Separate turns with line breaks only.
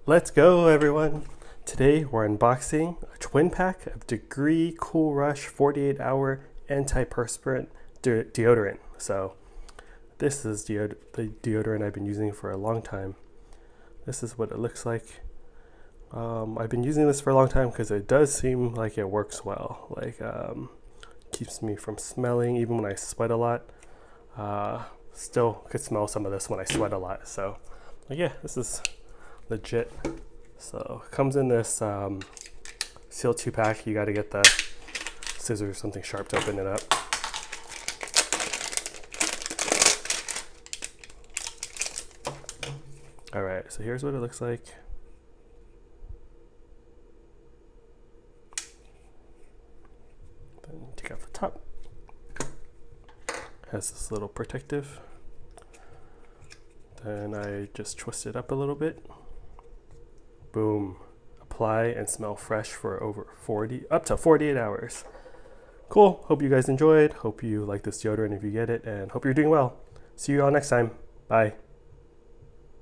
Let's go, everyone. Today we're unboxing a twin pack of Degree Cool Rush 48-hour antiperspirant deodorant. So this is the deodorant I've been using for a long time. This is what it looks like. I've been using this for a long time because it does seem like it works well. Keeps me from smelling even when I sweat a lot. Still could smell some of this when I sweat a lot. So yeah, this is legit. So it comes in this sealed 2-pack. You got to get the scissors or something sharp to open it up. All right, so here's what it looks like. Then take out the top. Has this little protective. Then I just twist it up a little bit. Boom. Apply and smell fresh for up to 48 hours. Cool. Hope you guys enjoyed. Hope you like this deodorant if you get it, and hope you're doing well. See you all next time. Bye.